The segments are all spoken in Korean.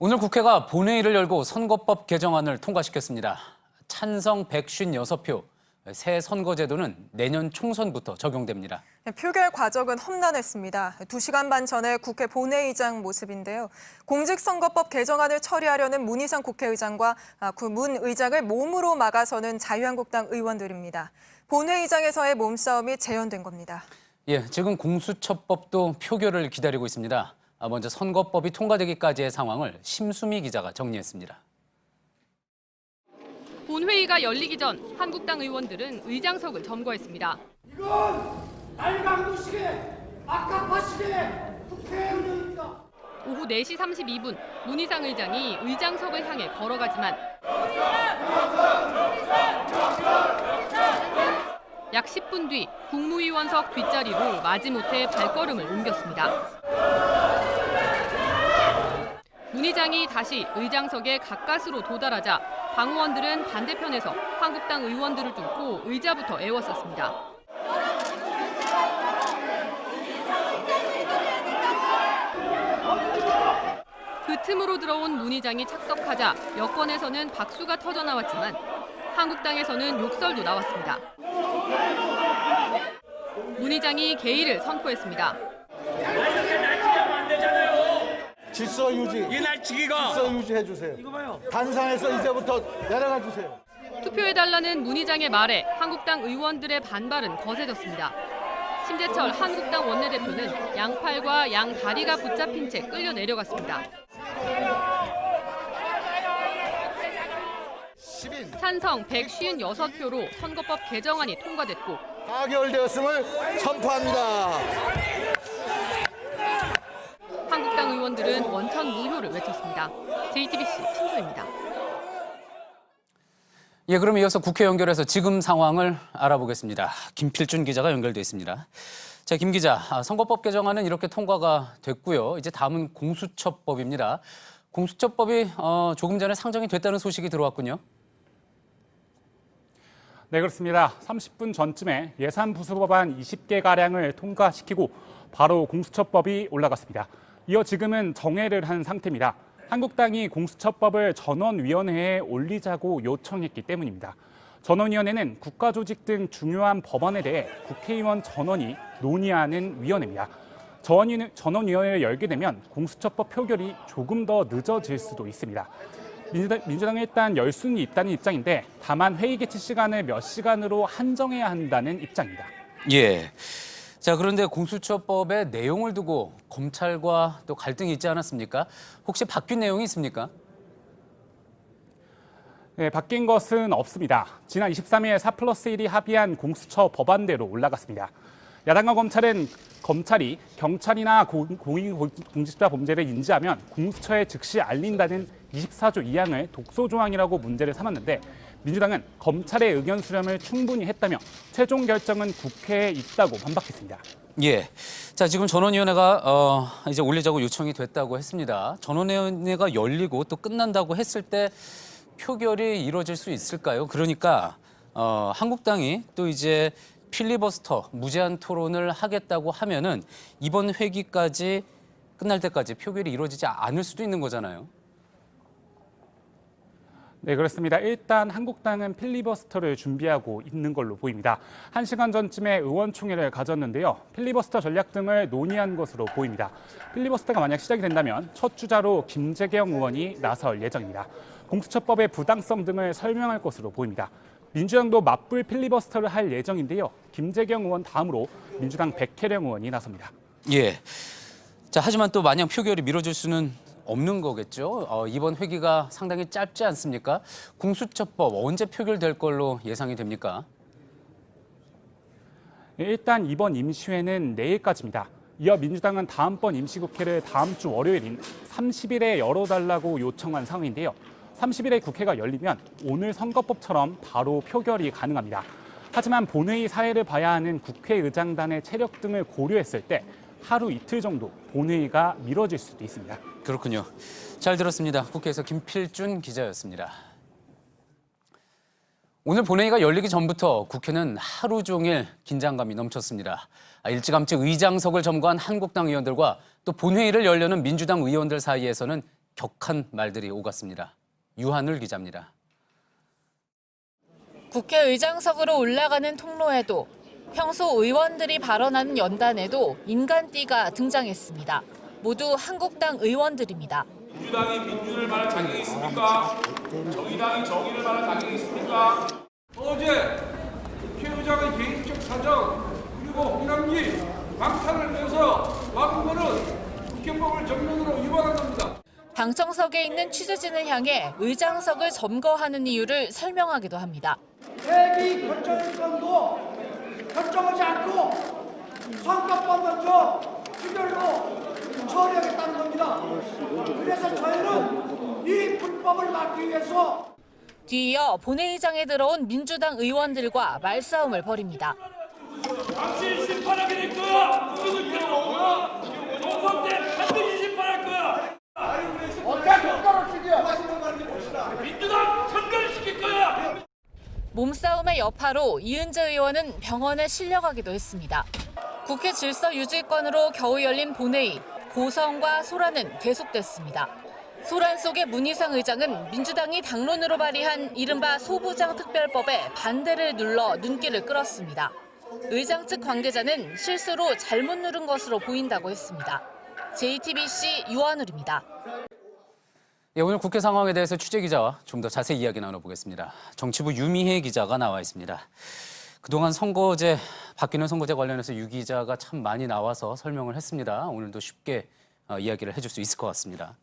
오늘 국회가 본회의를 열고 선거법 개정안을 통과시켰습니다. 찬성 156표, 새 선거제도는 내년 총선부터 적용됩니다. 표결 과정은 험난했습니다. 2시간 반 전에 국회 본회의장 모습인데요. 공직선거법 개정안을 처리하려는 문희상 국회의장과 문 의장을 몸으로 막아서는 자유한국당 의원들입니다. 본회의장에서의 몸싸움이 재현된 겁니다. 지금 공수처법도 표결을 기다리고 있습니다. 먼저 선거법이 통과되기까지의 상황을 심수미 기자가 정리했습니다. 본회의가 열리기 전 한국당 의원들은 의장석을 점거했습니다. 이건 날강도식의 악합파식의 국회 운영입니다. 오후 4시 32분 문희상 의장이 의장석을 향해 걸어가지만 약 10분 뒤 국무위원석 뒷자리로 마지못해 발걸음을 옮겼습니다. 문 의장이 다시 의장석에 가까스로 도달하자 당 의원들은 반대편에서 한국당 의원들을 뚫고 의자부터 에웠었습니다. 그 틈으로 들어온 문 의장이 착석하자 여권에서는 박수가 터져 나왔지만 한국당에서는 욕설도 나왔습니다. 문 의장이 개의를 선포했습니다. 질서 유지. 이 날치기가 질서 유지해 주세요. 이거 봐요. 단상에서 이제부터 내려가 주세요. 투표해달라는 문 의장의 말에 한국당 의원들의 반발은 거세졌습니다. 심재철 한국당 원내대표는 양팔과 양다리가 붙잡힌 채 끌려 내려갔습니다. 찬성 156표로 선거법 개정안이 통과됐고 가결되었음을 선포합니다. 한국당 의원들은 원천 무효를 외쳤습니다. JTBC 신조입니다. 그럼 이어서 국회 연결해서 지금 상황을 알아보겠습니다. 김필준 기자가 연결돼 있습니다. 자, 김 기자, 선거법 개정안은 이렇게 통과가 됐고요. 이제 다음은 공수처법입니다. 공수처법이 조금 전에 상정이 됐다는 소식이 들어왔군요. 네, 그렇습니다. 30분 전쯤에 예산부수법안 20개가량을 통과시키고 바로 공수처법이 올라갔습니다. 이어 지금은 정회를 한 상태입니다. 한국당이 공수처법을 전원위원회에 올리자고 요청했기 때문입니다. 전원위원회는 국가조직 등 중요한 법안에 대해 국회의원 전원이 논의하는 위원회입니다. 전원위원회를 열게 되면 공수처법 표결이 조금 더 늦어질 수도 있습니다. 민주당은 일단 열 수는 있다는 입장인데 다만 회의 개최 시간을 몇 시간으로 한정해야 한다는 입장입니다. 자, 그런데 공수처법의 내용을 두고 검찰과 또 갈등이 있지 않았습니까? 혹시 바뀐 내용이 있습니까? 네, 바뀐 것은 없습니다. 지난 23일 4+1이 합의한 공수처 법안대로 올라갔습니다. 야당과 검찰이 경찰이나 공직자 범죄를 인지하면 공수처에 즉시 알린다는 24조 2항을 독소조항이라고 문제를 삼았는데 민주당은 검찰의 의견 수렴을 충분히 했다며 최종 결정은 국회에 있다고 반박했습니다. 자, 지금 전원위원회가 이제 올리자고 요청이 됐다고 했습니다. 전원위원회가 열리고 또 끝난다고 했을 때 표결이 이루어질 수 있을까요? 그러니까 한국당이 또 이제 필리버스터, 무제한 토론을 하겠다고 하면은 이번 회기까지 끝날 때까지 표결이 이루어지지 않을 수도 있는 거잖아요. 네, 그렇습니다. 일단 한국당은 필리버스터를 준비하고 있는 걸로 보입니다. 1시간 전쯤에 의원총회를 가졌는데요. 필리버스터 전략 등을 논의한 것으로 보입니다. 필리버스터가 만약 시작이 된다면 첫 주자로 김재경 의원이 나설 예정입니다. 공수처법의 부당성 등을 설명할 것으로 보입니다. 민주당도 맞불 필리버스터를 할 예정인데요. 김재경 의원 다음으로 민주당 백혜령 의원이 나섭니다. 자, 하지만 또 마냥 표결이 미뤄질 수는 없는 거겠죠. 이번 회기가 상당히 짧지 않습니까? 공수처법 언제 표결될 걸로 예상이 됩니까? 일단 이번 임시회는 내일까지입니다. 이어 민주당은 다음번 임시국회를 다음 주 월요일인 30일에 열어달라고 요청한 상황인데요. 30일에 국회가 열리면 오늘 선거법처럼 바로 표결이 가능합니다. 하지만 본회의 사회를 봐야 하는 국회의장단의 체력 등을 고려했을 때 하루 이틀 정도 본회의가 미뤄질 수도 있습니다. 그렇군요. 잘 들었습니다. 국회에서 김필준 기자였습니다. 오늘 본회의가 열리기 전부터 국회는 하루 종일 긴장감이 넘쳤습니다. 일찌감치 의장석을 점거한 한국당 의원들과 또 본회의를 열려는 민주당 의원들 사이에서는 격한 말들이 오갔습니다. 유한을 기자입니다. 국회의장석으로 올라가는 통로에도 평소 의원들이 발언하는 연단에도 인간띠가 등장했습니다. 모두 한국당 의원들입니다. 민주당이 민주를 말할 자격이 있습니까? 정의당이 정의를 말할 자격이 있습니까? 어제 국회의장의 개인적 사정 그리고 홍남기 방탄을 내서 막은 거는 국회법을 정면으로 위반한 겁니다. 당청석에 있는 취재진을 향해 의장석을 점거하는 이유를 설명하기도 합니다. 회기 결정권도 결정하지 않고 선거법 먼저 규별로 처리하겠다는 겁니다. 그래서 저희는 이 불법을 막기 위해서 뒤이어 본회의장에 들어온 민주당 의원들과 말싸움을 벌입니다. 당신 심판하게 될 거야! 총선 때 반드시 심판할 거야! 민주당 전멸시킬 거야! 몸싸움의 여파로 이은재 의원은 병원에 실려가기도 했습니다. 국회 질서 유지권으로 겨우 열린 본회의, 고성과 소란은 계속됐습니다. 소란 속의 문희상 의장은 민주당이 당론으로 발의한 이른바 소부장 특별법에 반대를 눌러 눈길을 끌었습니다. 의장 측 관계자는 실수로 잘못 누른 것으로 보인다고 했습니다. JTBC 유한울입니다. 예, 오늘 국회 상황에 대해서 취재 기자와 좀 더 자세히 이야기 나눠보겠습니다. 정치부 유미혜 기자가 나와 있습니다. 그동안 선거제, 바뀌는 선거제 관련해서 유 기자가 참 많이 나와서 설명을 했습니다. 오늘도 쉽게 이야기를 해줄 수 있을 것 같습니다.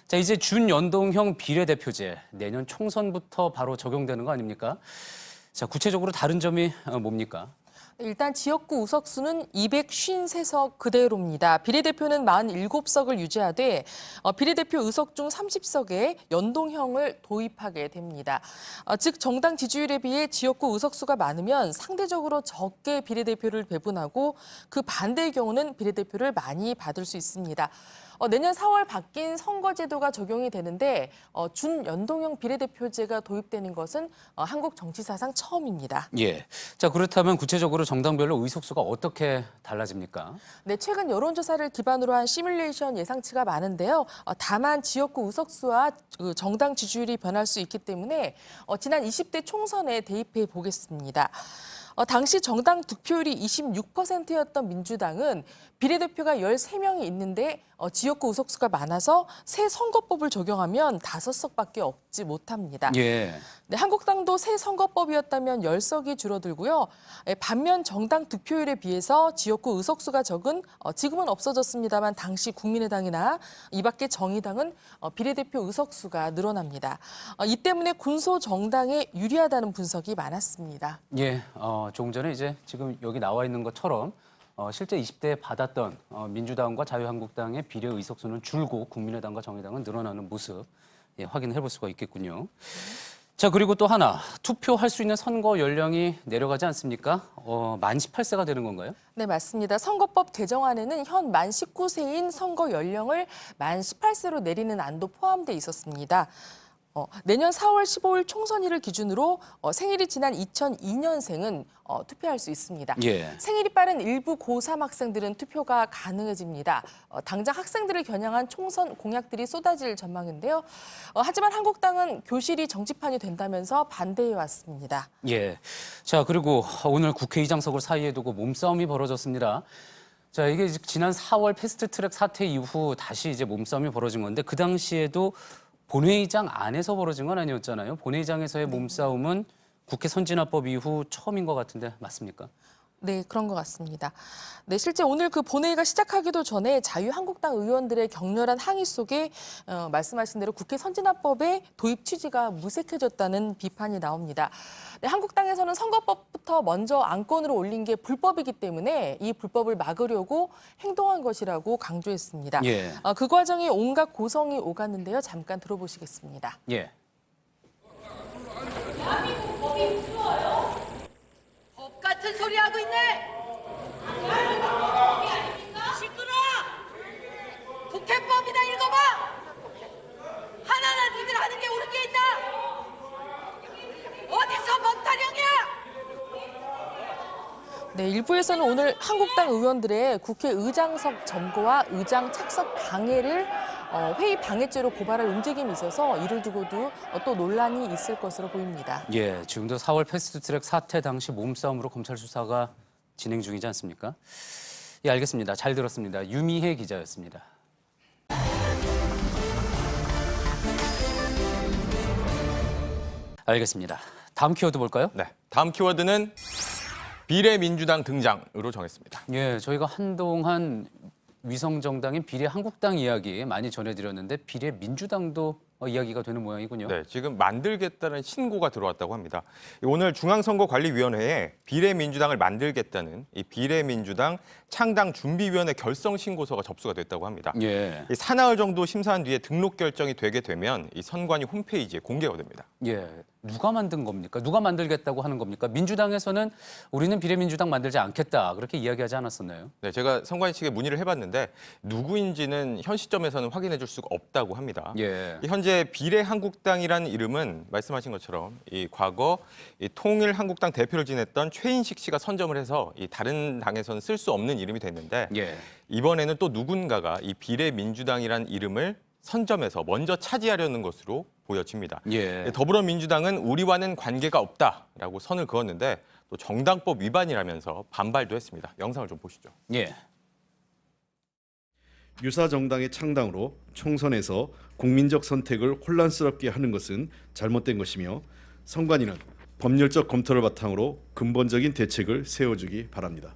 자, 이제 준연동형 비례대표제 내년 총선부터 바로 적용되는 거 아닙니까? 자, 구체적으로 다른 점이 뭡니까? 일단 지역구 의석수는 253석 그대로입니다. 비례대표는 47석을 유지하되 비례대표 의석 중 30석에 연동형을 도입하게 됩니다. 즉 정당 지지율에 비해 지역구 의석수가 많으면 상대적으로 적게 비례대표를 배분하고 그 반대의 경우는 비례대표를 많이 받을 수 있습니다. 내년 4월 바뀐 선거제도가 적용이 되는데 준연동형 비례대표제가 도입되는 것은 한국 정치사상 처음입니다. 예. 자, 그렇다면 구체적으로 정당별로 의석수가 어떻게 달라집니까? 네, 최근 여론조사를 기반으로 한 시뮬레이션 예상치가 많은데요. 다만 지역구 의석수와 정당 지지율이 변할 수 있기 때문에 지난 20대 총선에 대입해 보겠습니다. 당시 정당 득표율이 26%였던 민주당은 비례대표가 13명이 있는데 지역구 의석수가 많아서 새 선거법을 적용하면 5석밖에 얻지 못합니다. 예. 네, 한국당도 새 선거법이었다면 10석이 줄어들고요. 반면 정당 득표율에 비해서 지역구 의석수가 적은 지금은 없어졌습니다만 당시 국민의당이나 이 밖에 정의당은 비례대표 의석수가 늘어납니다. 이 때문에 군소 정당에 유리하다는 분석이 많았습니다. 예, 조금 전에 이제 지금 여기 나와 있는 것처럼 실제 20대에 받았던 민주당과 자유한국당의 비례 의석수는 줄고 국민의당과 정의당은 늘어나는 모습 확인해 볼 수가 있겠군요. 자, 그리고 또 하나, 투표할 수 있는 선거 연령이 내려가지 않습니까? 만 18세가 되는 건가요? 네, 맞습니다. 선거법 개정안에는 현 만 19세인 선거 연령을 만 18세로 내리는 안도 포함돼 있었습니다. 내년 4월 15일 총선일을 기준으로 생일이 지난 2002년생은 투표할 수 있습니다. 예. 생일이 빠른 일부 고3 학생들은 투표가 가능해집니다. 당장 학생들을 겨냥한 총선 공약들이 쏟아질 전망인데요. 하지만 한국당은 교실이 정치판이 된다면서 반대해 왔습니다. 예. 자, 그리고 오늘 국회의장석을 사이에 두고 몸싸움이 벌어졌습니다. 자, 이게 지난 4월 패스트트랙 사태 이후 다시 이제 몸싸움이 벌어진 건데 그 당시에도 본회의장 안에서 벌어진 건 아니었잖아요. 본회의장에서의 몸싸움은 국회 선진화법 이후 처음인 것 같은데 맞습니까? 네, 그런 것 같습니다. 네, 실제 오늘 그 본회의가 시작하기도 전에 자유한국당 의원들의 격렬한 항의 속에 말씀하신 대로 국회 선진화법의 도입 취지가 무색해졌다는 비판이 나옵니다. 네, 한국당에서는 선거법부터 먼저 안건으로 올린 게 불법이기 때문에 이 불법을 막으려고 행동한 것이라고 강조했습니다. 예. 그 과정에 온갖 고성이 오갔는데요. 잠깐 들어보시겠습니다. 예. 대한민국 법이 무서워요? 법 같은 소리 하고 있네. 법이 아닙니까? 시끄러. 국회법이나 읽어봐. 하나하나 니들 하는 게 옳은 게 있나? 어디서 법 타령이야? 네, 일부에서는 오늘 한국당 의원들의 국회 의장석 점거와 의장 착석 방해를 회의 방해죄로 고발할 움직임이 있어서 이를 두고도 또 논란이 있을 것으로 보입니다. 예, 지금도 4월 패스트트랙 사태 당시 몸싸움으로 검찰 수사가 진행 중이지 않습니까? 예, 알겠습니다. 잘 들었습니다. 유미혜 기자였습니다. 알겠습니다. 다음 키워드 볼까요? 네, 다음 키워드는 비례민주당 등장으로 정했습니다. 예, 저희가 한동안 위성정당인 비례한국당 이야기 많이 전해드렸는데 비례민주당도 이야기가 되는 모양이군요. 네, 지금 만들겠다는 신고가 들어왔다고 합니다. 오늘 중앙선거관리위원회에 비례민주당을 만들겠다는 이 비례민주당 창당준비위원회 결성 신고서가 접수가 됐다고 합니다. 예. 이 사나흘 정도 심사한 뒤에 등록 결정이 되게 되면 이 선관위 홈페이지에 공개가 됩니다. 예. 누가 만든 겁니까? 누가 만들겠다고 하는 겁니까? 민주당에서는 우리는 비례민주당 만들지 않겠다 그렇게 이야기하지 않았었나요? 네, 제가 선관위 측에 문의를 해봤는데 누구인지는 현 시점에서는 확인해 줄 수가 없다고 합니다. 예. 현재 비례한국당이라는 이름은 말씀하신 것처럼 이 과거 이 통일한국당 대표를 지냈던 최인식 씨가 선점을 해서 이 다른 당에서는 쓸 수 없는 이름이 됐는데 예. 이번에는 또 누군가가 이 비례민주당이라는 이름을 선점해서 먼저 차지하려는 것으로 보여집니다. 예. 더불어민주당은 우리와는 관계가 없다라고 선을 그었는데 또 정당법 위반이라면서 반발도 했습니다. 영상을 좀 보시죠. 예. 유사 정당의 창당으로 총선에서 국민적 선택을 혼란스럽게 하는 것은 잘못된 것이며 선관위는 법률적 검토를 바탕으로 근본적인 대책을 세워주기 바랍니다.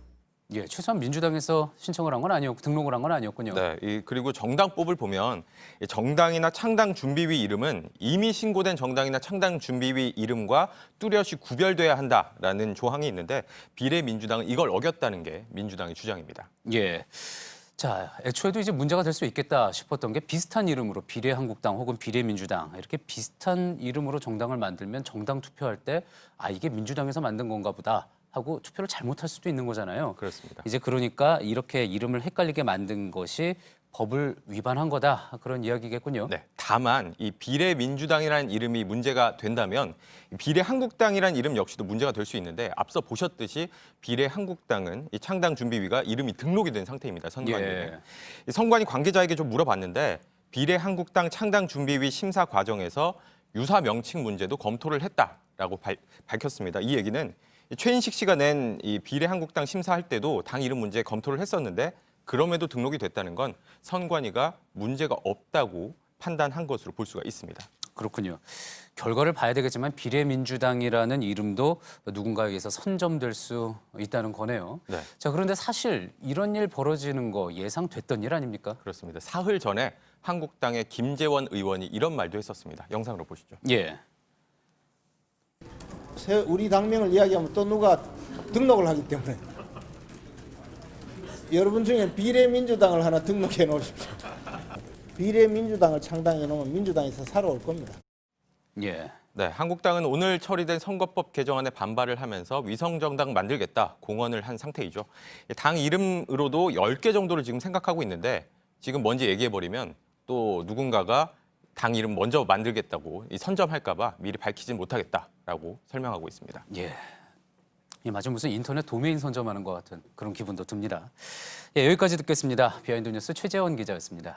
예, 최소한 민주당에서 신청을 한 건 아니었고 등록을 한 건 아니었군요. 네, 그리고 정당법을 보면 이 정당이나 창당준비위 이름은 이미 신고된 정당이나 창당준비위 이름과 뚜렷이 구별돼야 한다라는 조항이 있는데 비례민주당은 이걸 어겼다는 게 민주당의 주장입니다. 예. 자, 애초에도 이제 문제가 될 수 있겠다 싶었던 게 비슷한 이름으로 비례한국당 혹은 비례민주당 이렇게 비슷한 이름으로 정당을 만들면 정당 투표할 때 이게 민주당에서 만든 건가 보다 하고 투표를 잘못할 수도 있는 거잖아요. 그렇습니다. 이제 그러니까 이렇게 이름을 헷갈리게 만든 것이 법을 위반한 거다 그런 이야기겠군요. 네, 다만 이 비례민주당이라는 이름이 문제가 된다면 비례한국당이라는 이름 역시도 문제가 될 수 있는데 앞서 보셨듯이 비례한국당은 이 창당준비위가 이름이 등록이 된 상태입니다. 선관위에. 예. 이 선관위 관계자에게 좀 물어봤는데 비례한국당 창당준비위 심사 과정에서 유사 명칭 문제도 검토를 했다라고 밝혔습니다. 이 얘기는 최인식 씨가 낸 이 비례한국당 심사할 때도 당 이름 문제 검토를 했었는데 그럼에도 등록이 됐다는 건 선관위가 문제가 없다고 판단한 것으로 볼 수가 있습니다. 그렇군요. 결과를 봐야 되겠지만 비례민주당이라는 이름도 누군가에 의해서 선점될 수 있다는 거네요. 네. 자, 그런데 사실 이런 일 벌어지는 거 예상됐던 일 아닙니까? 그렇습니다. 사흘 전에 한국당의 김재원 의원이 이런 말도 했었습니다. 영상으로 보시죠. 예. 우리 당명을 이야기하면 또 누가 등록을 하기 때문에 여러분 중에 비례민주당을 하나 등록해 놓으십시오. 비례민주당을 창당해 놓으면 민주당에서 살아올 겁니다. 예. 네, 한국당은 오늘 처리된 선거법 개정안에 반발을 하면서 위성정당 만들겠다 공언을 한 상태이죠. 당 이름으로도 10개 정도를 지금 생각하고 있는데 지금 뭔지 얘기해버리면 또 누군가가 당 이름 먼저 만들겠다고 선점할까 봐 미리 밝히진 못하겠다라고 설명하고 있습니다. 예. 마치 무슨 인터넷 도메인 선점하는 것 같은 그런 기분도 듭니다. 예, 여기까지 듣겠습니다. 비하인드 뉴스 최재원 기자였습니다.